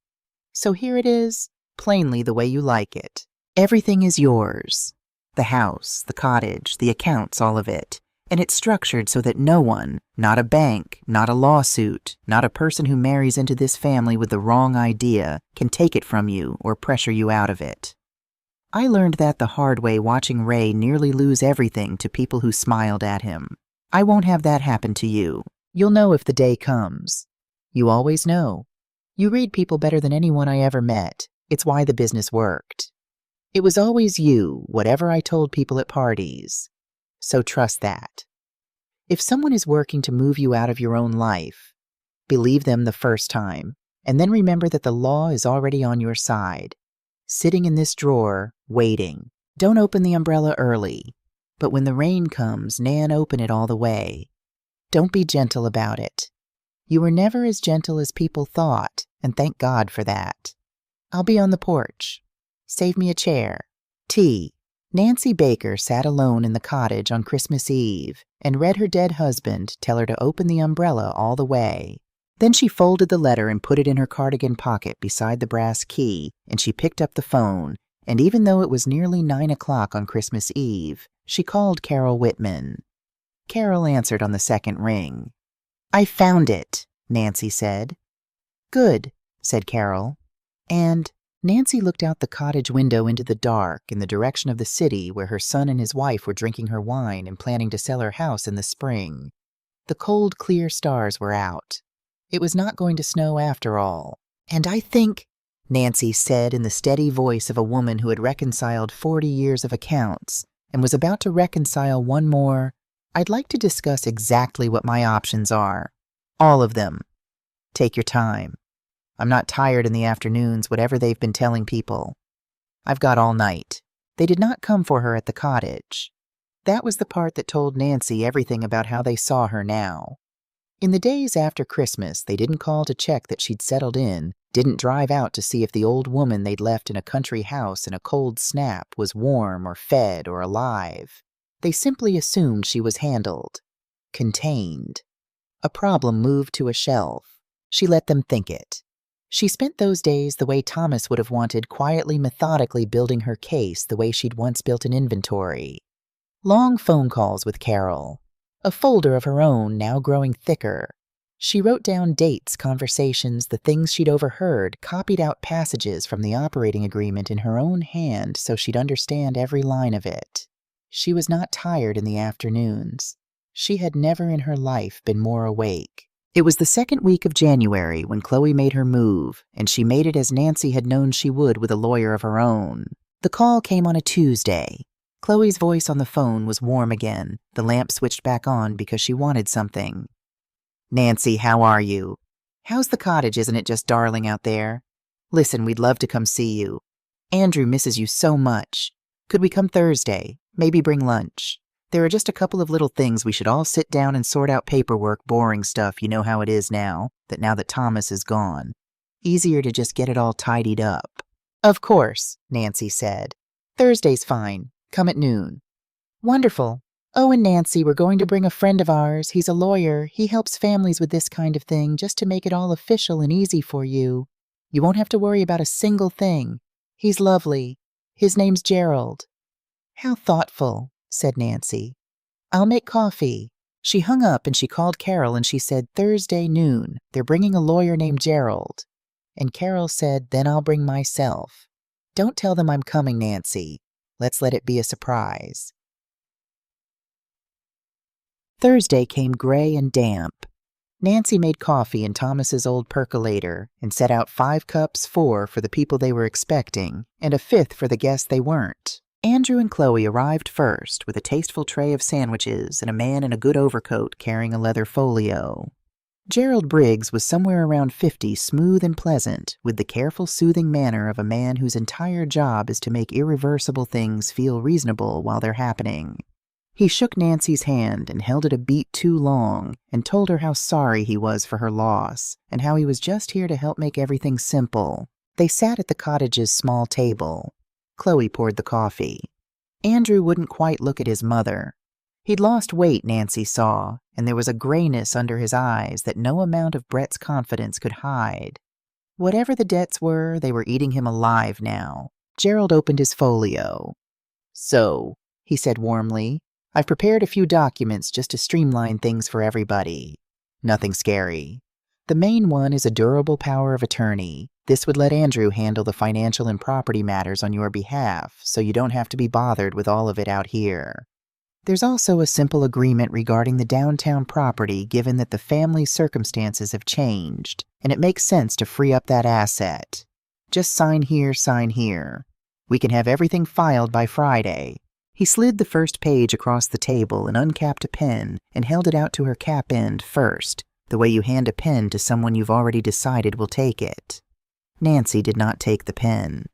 So here it is, plainly the way you like it. Everything is yours. The house, the cottage, the accounts, all of it. And it's structured so that no one, not a bank, not a lawsuit, not a person who marries into this family with the wrong idea, can take it from you or pressure you out of it. I learned that the hard way watching Ray nearly lose everything to people who smiled at him. I won't have that happen to you. You'll know if the day comes. You always know. You read people better than anyone I ever met. It's why the business worked. It was always you, whatever I told people at parties. So trust that. If someone is working to move you out of your own life, believe them the first time, and then remember that the law is already on your side. Sitting in this drawer, waiting. Don't open the umbrella early, but when the rain comes, Nan, open it all the way. Don't be gentle about it. You were never as gentle as people thought, and thank God for that. I'll be on the porch. Save me a chair. Tea. Nancy Baker sat alone in the cottage on Christmas Eve and read her dead husband tell her to open the umbrella all the way. Then she folded the letter and put it in her cardigan pocket beside the brass key, and she picked up the phone, and even though it was nearly 9 o'clock on Christmas Eve, she called Carol Whitman. Carol answered on the second ring. "I found it," Nancy said. "Good," said Carol. And Nancy looked out the cottage window into the dark in the direction of the city where her son and his wife were drinking her wine and planning to sell her house in the spring. The cold, clear stars were out. It was not going to snow after all. "And I think," Nancy said in the steady voice of a woman who had reconciled 40 years of accounts and was about to reconcile one more, "I'd like to discuss exactly what my options are. All of them. Take your time. I'm not tired in the afternoons, whatever they've been telling people. I've got all night." They did not come for her at the cottage. That was the part that told Nancy everything about how they saw her now. In the days after Christmas, they didn't call to check that she'd settled in, didn't drive out to see if the old woman they'd left in a country house in a cold snap was warm or fed or alive. They simply assumed she was handled, contained. A problem moved to a shelf. She let them think it. She spent those days the way Thomas would have wanted, quietly, methodically building her case the way she'd once built an inventory. Long phone calls with Carol. A folder of her own, now growing thicker. She wrote down dates, conversations, the things she'd overheard, copied out passages from the operating agreement in her own hand so she'd understand every line of it. She was not tired in the afternoons. She had never in her life been more awake. It was the second week of January when Chloe made her move, and she made it as Nancy had known she would with a lawyer of her own. The call came on a Tuesday. Chloe's voice on the phone was warm again, the lamp switched back on because she wanted something. "Nancy, how are you? How's the cottage? Isn't it just darling out there? Listen, we'd love to come see you. Andrew misses you so much. Could we come Thursday? Maybe bring lunch. There are just a couple of little things we should all sit down and sort out paperwork, boring stuff, you know how it is now that Thomas is gone. Easier to just get it all tidied up." "Of course," Nancy said. "Thursday's fine. Come at noon." "Wonderful. Oh, and Nancy, we're going to bring a friend of ours. He's a lawyer. He helps families with this kind of thing just to make it all official and easy for you. You won't have to worry about a single thing. He's lovely. His name's Gerald." "How thoughtful," said Nancy. "I'll make coffee." She hung up and she called Carol and she said, "Thursday noon. They're bringing a lawyer named Gerald." And Carol said, "Then I'll bring myself." "Don't tell them I'm coming, Nancy. Let's let it be a surprise." Thursday came gray and damp. Nancy made coffee in Thomas's old percolator and set out 5 cups, 4 for the people they were expecting, and a 5th for the guests they weren't. Andrew and Chloe arrived first with a tasteful tray of sandwiches and a man in a good overcoat carrying a leather folio. Gerald Briggs was somewhere around 50, smooth and pleasant, with the careful, soothing manner of a man whose entire job is to make irreversible things feel reasonable while they're happening. He shook Nancy's hand and held it a beat too long and told her how sorry he was for her loss and how he was just here to help make everything simple. They sat at the cottage's small table. Chloe poured the coffee. Andrew wouldn't quite look at his mother. He'd lost weight, Nancy saw, and there was a grayness under his eyes that no amount of Brett's confidence could hide. Whatever the debts were, they were eating him alive now. Gerald opened his folio. "So," he said warmly, I've prepared a few documents just to streamline things for everybody. Nothing scary. The main one is a durable power of attorney. This would let Andrew handle the financial and property matters on your behalf, so you don't have to be bothered with all of it out here. There's also a simple agreement regarding the downtown property given that the family's circumstances have changed, and it makes sense to free up that asset. Just sign here, sign here. We can have everything filed by Friday. He slid the first page across the table and uncapped a pen and held it out to her cap end first, the way you hand a pen to someone you've already decided will take it. Nancy did not take the pen.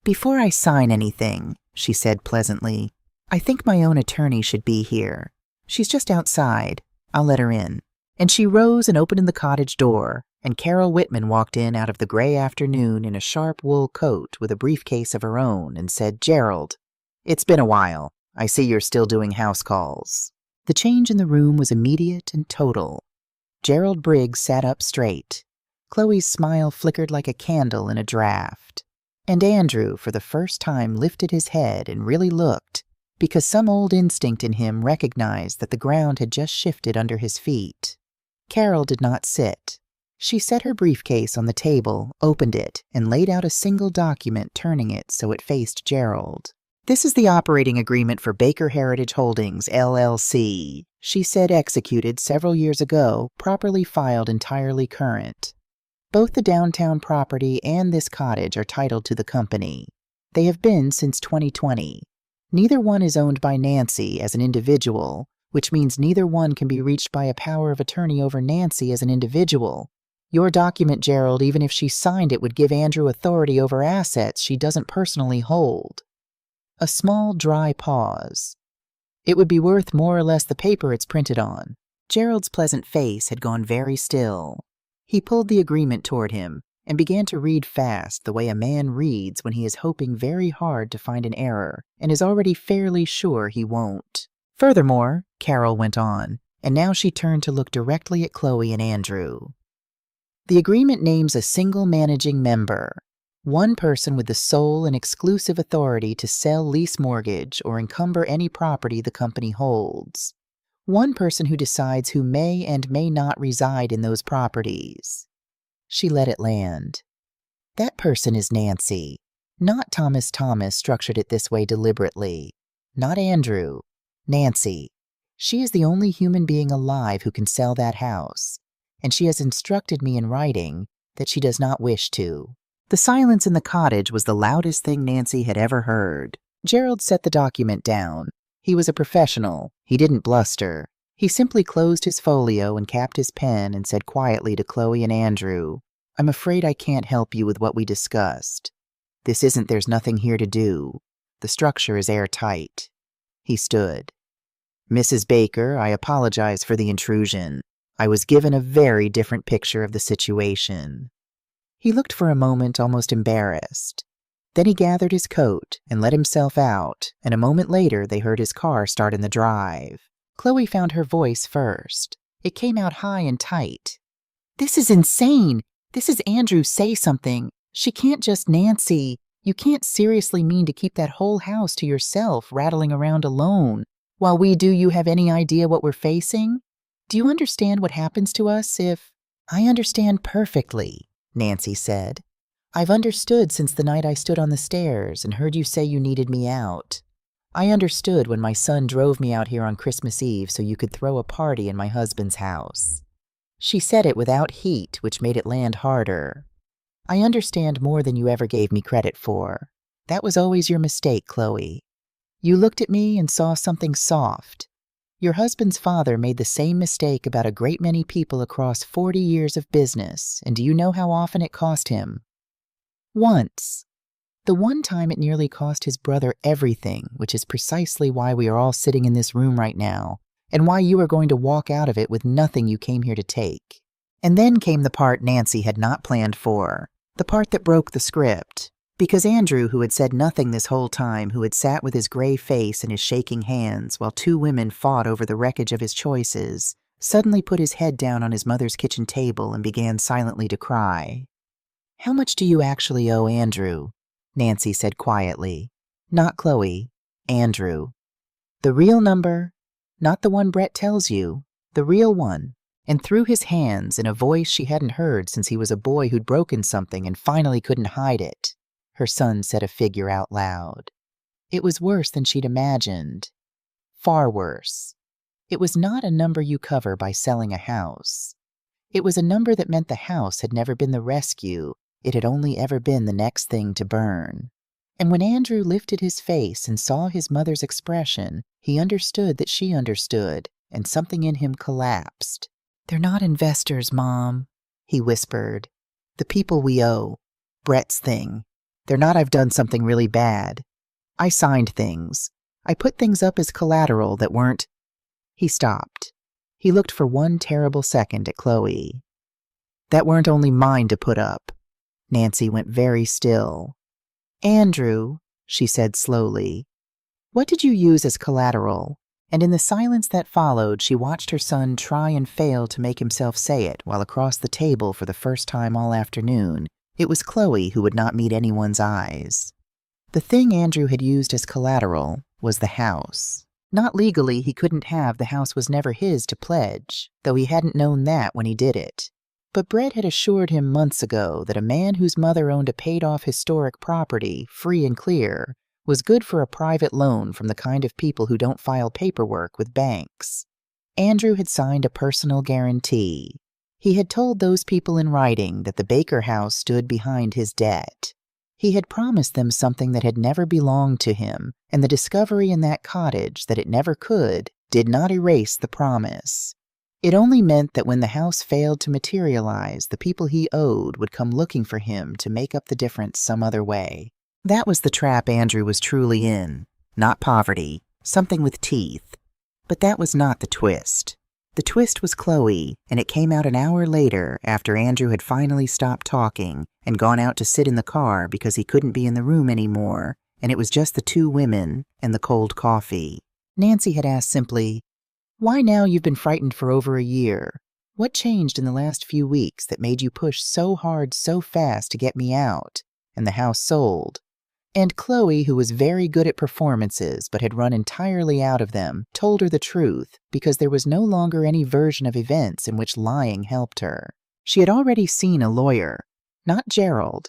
"Before I sign anything," she said pleasantly, "I think my own attorney should be here. She's just outside. I'll let her in." And she rose and opened the cottage door, and Carol Whitman walked in out of the gray afternoon in a sharp wool coat with a briefcase of her own and said, "Gerald, it's been a while. I see you're still doing house calls." The change in the room was immediate and total. Gerald Briggs sat up straight. Chloe's smile flickered like a candle in a draft. And Andrew, for the first time, lifted his head and really looked, because some old instinct in him recognized that the ground had just shifted under his feet. Carol did not sit. She set her briefcase on the table, opened it, and laid out a single document, turning it so it faced Gerald. "This is the operating agreement for Baker Heritage Holdings, LLC," she said, executed several years ago, properly filed, entirely current. "Both the downtown property and this cottage are titled to the company. They have been since 2020. Neither one is owned by Nancy as an individual, which means neither one can be reached by a power of attorney over Nancy as an individual. Your document, Gerald, even if she signed it, would give Andrew authority over assets she doesn't personally hold." A small, dry pause. "It would be worth more or less the paper it's printed on." Gerald's pleasant face had gone very still. He pulled the agreement toward him and began to read fast, the way a man reads when he is hoping very hard to find an error and is already fairly sure he won't. "Furthermore," Carol went on, and now she turned to look directly at Chloe and Andrew, "the agreement names a single managing member, one person with the sole and exclusive authority to sell, lease, mortgage, or encumber any property the company holds. One person who decides who may and may not reside in those properties." She let it land. "That person is Nancy. Not Thomas structured it this way deliberately. Not Andrew. Nancy. She is the only human being alive who can sell that house, and she has instructed me in writing that she does not wish to." The silence in the cottage was the loudest thing Nancy had ever heard. Gerald set the document down. He was a professional. He didn't bluster. He simply closed his folio and capped his pen and said quietly to Chloe and Andrew, "I'm afraid I can't help you with what we discussed. This isn't there's nothing here to do. The structure is airtight." He stood. "Mrs. Baker, I apologize for the intrusion. I was given a very different picture of the situation." He looked for a moment almost embarrassed. Then he gathered his coat and let himself out, and a moment later they heard his car start in the drive. Chloe found her voice first. It came out high and tight. "This is insane! This is Andrew, say something. She can't just Nancy. You can't seriously mean to keep that whole house to yourself, rattling around alone. While we do you have any idea what we're facing? Do you understand what happens to us if—" "I understand perfectly," Nancy said. "I've understood since the night I stood on the stairs and heard you say you needed me out. I understood when my son drove me out here on Christmas Eve so you could throw a party in my husband's house." She said it without heat, which made it land harder. "I understand more than you ever gave me credit for. That was always your mistake, Chloe. You looked at me and saw something soft. Your husband's father made the same mistake about a great many people across 40 years of business, and do you know how often it cost him? Once. The one time it nearly cost his brother everything, which is precisely why we are all sitting in this room right now, and why you are going to walk out of it with nothing you came here to take." And then came the part Nancy had not planned for, the part that broke the script, because Andrew, who had said nothing this whole time, who had sat with his gray face and his shaking hands while two women fought over the wreckage of his choices, suddenly put his head down on his mother's kitchen table and began silently to cry. "How much do you actually owe Andrew?" Nancy said quietly. "Not Chloe. Andrew." The real number, not the one Brett tells you, the real one. And through his hands, in a voice she hadn't heard since he was a boy who'd broken something and finally couldn't hide it, her son said a figure out loud. It was worse than she'd imagined. Far worse. It was not a number you cover by selling a house. It was a number that meant the house had never been the rescue, it had only ever been the next thing to burn. And when Andrew lifted his face and saw his mother's expression, he understood that she understood, and something in him collapsed. "They're not investors, Mom," he whispered. "The people we owe. Brett's thing. They're not I've done something really bad. I signed things. I put things up as collateral that weren't—" He stopped. He looked for one terrible second at Chloe. "That weren't only mine to put up." Nancy went very still. "Andrew," she said slowly, "what did you use as collateral?" And in the silence that followed, she watched her son try and fail to make himself say it, while across the table for the first time all afternoon, it was Chloe who would not meet anyone's eyes. The thing Andrew had used as collateral was the house. Not legally, he couldn't have, the house was never his to pledge, though he hadn't known that when he did it. But Brett had assured him months ago that a man whose mother owned a paid-off historic property, free and clear, was good for a private loan from the kind of people who don't file paperwork with banks. Andrew had signed a personal guarantee. He had told those people in writing that the Baker house stood behind his debt. He had promised them something that had never belonged to him, and the discovery in that cottage that it never could did not erase the promise. It only meant that when the house failed to materialize, the people he owed would come looking for him to make up the difference some other way. That was the trap Andrew was truly in. Not poverty, something with teeth. But that was not the twist. The twist was Chloe, and it came out an hour later after Andrew had finally stopped talking and gone out to sit in the car because he couldn't be in the room anymore, and it was just the two women and the cold coffee. Nancy had asked simply, "Why now you've been frightened for over a year? What changed in the last few weeks that made you push so hard so fast to get me out, and the house sold?" And Chloe, who was very good at performances but had run entirely out of them, told her the truth because there was no longer any version of events in which lying helped her. She had already seen a lawyer, not Gerald,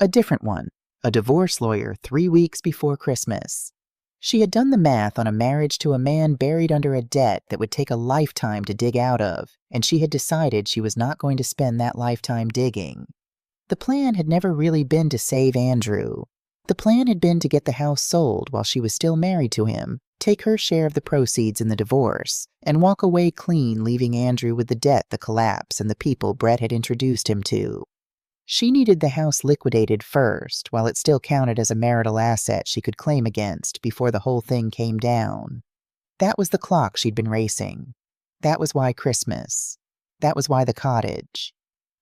a different one, a divorce lawyer 3 weeks before Christmas. She had done the math on a marriage to a man buried under a debt that would take a lifetime to dig out of, and she had decided she was not going to spend that lifetime digging. The plan had never really been to save Andrew. The plan had been to get the house sold while she was still married to him, take her share of the proceeds in the divorce, and walk away clean, leaving Andrew with the debt, the collapse, and the people Brett had introduced him to. She needed the house liquidated first, while it still counted as a marital asset she could claim against before the whole thing came down. That was the clock she'd been racing. That was why Christmas. That was why the cottage.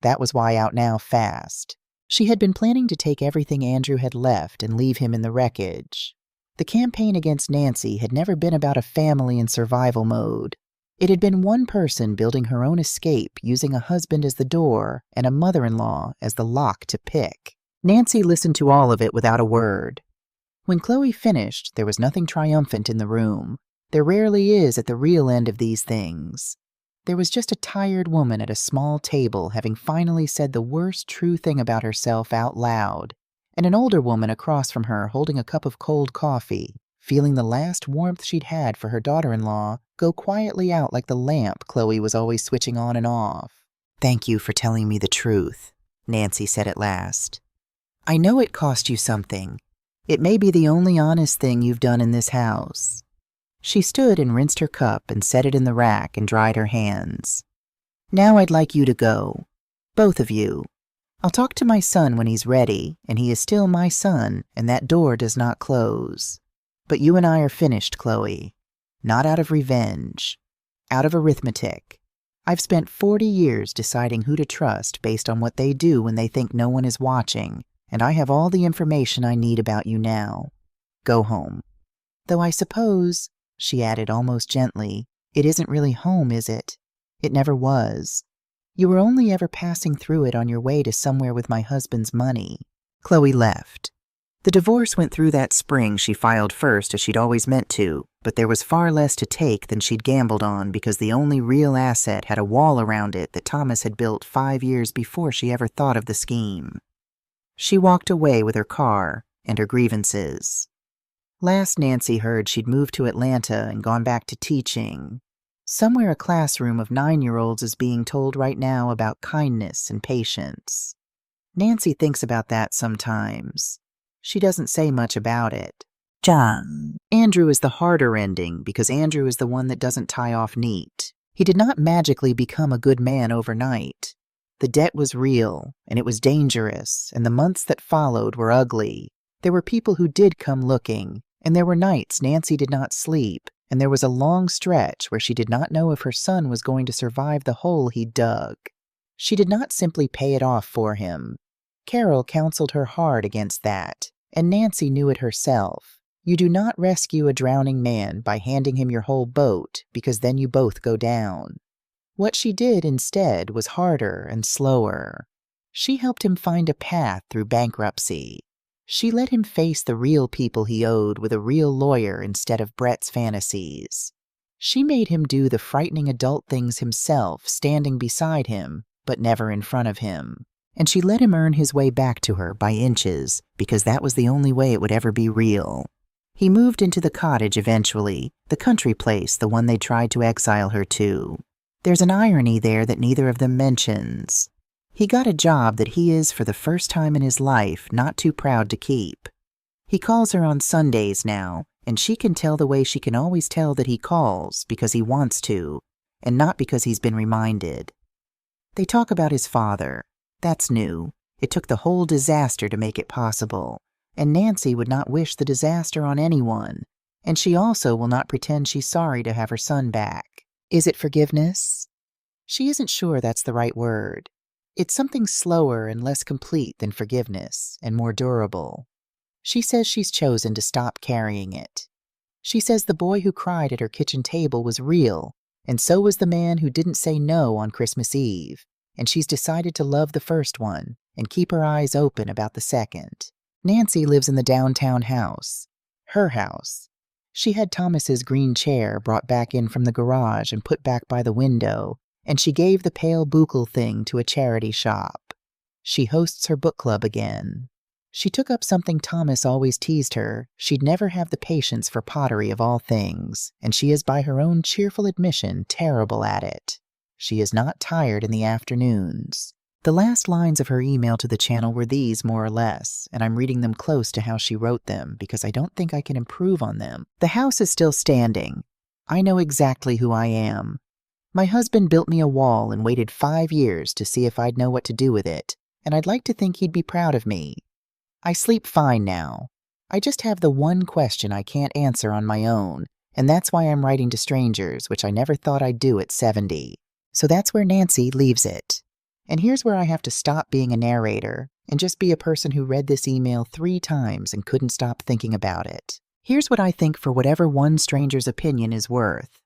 That was why out now fast. She had been planning to take everything Andrew had left and leave him in the wreckage. The campaign against Nancy had never been about a family in survival mode. It had been one person building her own escape, using a husband as the door and a mother-in-law as the lock to pick. Nancy listened to all of it without a word. When Chloe finished, there was nothing triumphant in the room. There rarely is at the real end of these things. There was just a tired woman at a small table having finally said the worst true thing about herself out loud, and an older woman across from her holding a cup of cold coffee, feeling the last warmth she'd had for her daughter-in-law go quietly out like the lamp Chloe was always switching on and off. "Thank you for telling me the truth," Nancy said at last. "I know it cost you something. It may be the only honest thing you've done in this house." She stood and rinsed her cup and set it in the rack and dried her hands. "Now I'd like you to go. Both of you. I'll talk to my son when he's ready, and he is still my son, and that door does not close. But you and I are finished, Chloe. Not out of revenge. Out of arithmetic. I've spent 40 years deciding who to trust based on what they do when they think no one is watching, and I have all the information I need about you now. Go home. Though I suppose," she added almost gently, "it isn't really home, is it? It never was. You were only ever passing through it on your way to somewhere with my husband's money." Chloe left. The divorce went through that spring. She filed first, as she'd always meant to, but there was far less to take than she'd gambled on because the only real asset had a wall around it that Thomas had built 5 years before she ever thought of the scheme. She walked away with her car and her grievances. Last Nancy heard, she'd moved to Atlanta and gone back to teaching. Somewhere a classroom of 9-year-olds is being told right now about kindness and patience. Nancy thinks about that sometimes. She doesn't say much about it. John. Andrew is the harder ending because Andrew is the one that doesn't tie off neat. He did not magically become a good man overnight. The debt was real, and it was dangerous, and the months that followed were ugly. There were people who did come looking, and there were nights Nancy did not sleep, and there was a long stretch where she did not know if her son was going to survive the hole he dug. She did not simply pay it off for him. Carol counseled her hard against that, and Nancy knew it herself. You do not rescue a drowning man by handing him your whole boat, because then you both go down. What she did instead was harder and slower. She helped him find a path through bankruptcy. She let him face the real people he owed with a real lawyer instead of Brett's fantasies. She made him do the frightening adult things himself, standing beside him, but never in front of him. And she let him earn his way back to her by inches, because that was the only way it would ever be real. He moved into the cottage eventually, the country place, the one they tried to exile her to. There's an irony there that neither of them mentions. He got a job that he is, for the first time in his life, not too proud to keep. He calls her on Sundays now, and she can tell the way she can always tell that he calls because he wants to, and not because he's been reminded. They talk about his father. That's new. It took the whole disaster to make it possible, and Nancy would not wish the disaster on anyone, and she also will not pretend she's sorry to have her son back. Is it forgiveness? She isn't sure that's the right word. It's something slower and less complete than forgiveness, and more durable. She says she's chosen to stop carrying it. She says the boy who cried at her kitchen table was real, and so was the man who didn't say no on Christmas Eve, and she's decided to love the first one and keep her eyes open about the second. Nancy lives in the downtown house. Her house. She had Thomas's green chair brought back in from the garage and put back by the window, and she gave the pale buccal thing to a charity shop. She hosts her book club again. She took up something Thomas always teased her. She'd never have the patience for pottery of all things, and she is, by her own cheerful admission, terrible at it. She is not tired in the afternoons. The last lines of her email to the channel were these, more or less, and I'm reading them close to how she wrote them because I don't think I can improve on them. The house is still standing. I know exactly who I am. My husband built me a wall and waited 5 years to see if I'd know what to do with it, and I'd like to think he'd be proud of me. I sleep fine now. I just have the one question I can't answer on my own, and that's why I'm writing to strangers, which I never thought I'd do at 70. So that's where Nancy leaves it. And here's where I have to stop being a narrator and just be a person who read this email 3 times and couldn't stop thinking about it. Here's what I think, for whatever one stranger's opinion is worth.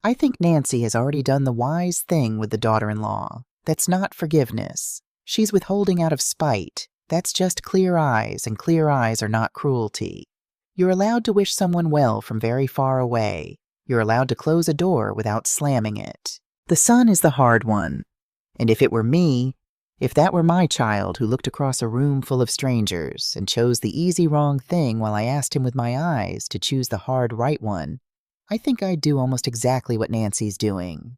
I think Nancy has already done the wise thing with the daughter-in-law. That's not forgiveness. She's withholding out of spite. That's just clear eyes, and clear eyes are not cruelty. You're allowed to wish someone well from very far away. You're allowed to close a door without slamming it. The son is the hard one. And if it were me, if that were my child who looked across a room full of strangers and chose the easy wrong thing while I asked him with my eyes to choose the hard right one, I think I'd do almost exactly what Nancy's doing.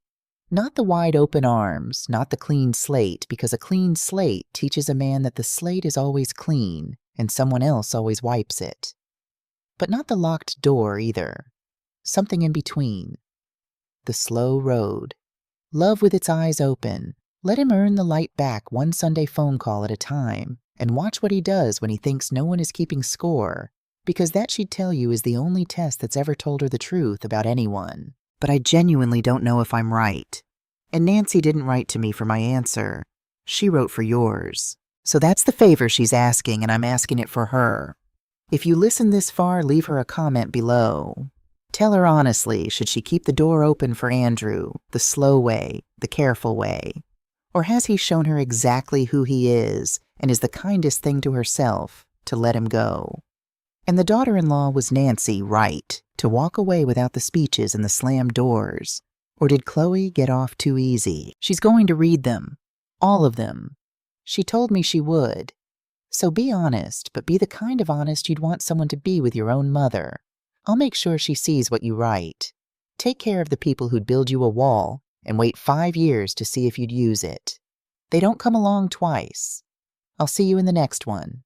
Not the wide open arms, not the clean slate, because a clean slate teaches a man that the slate is always clean and someone else always wipes it. But not the locked door either. Something in between. The slow road. Love with its eyes open. Let him earn the light back one Sunday phone call at a time, and watch what he does when he thinks no one is keeping score, because that, she'd tell you, is the only test that's ever told her the truth about anyone. But I genuinely don't know if I'm right. And Nancy didn't write to me for my answer. She wrote for yours. So that's the favor she's asking, and I'm asking it for her. If you listen this far, leave her a comment below. Tell her honestly, should she keep the door open for Andrew, the slow way, the careful way? Or has he shown her exactly who he is and is the kindest thing to herself, to let him go. And the daughter-in-law was Nancy right to walk away without the speeches and the slammed doors? Or did Chloe get off too easy? She's going to read them. All of them. She told me she would. So be honest, but be the kind of honest you'd want someone to be with your own mother. I'll make sure she sees what you write. Take care of the people who'd build you a wall and wait 5 years to see if you'd use it. They don't come along twice. I'll see you in the next one.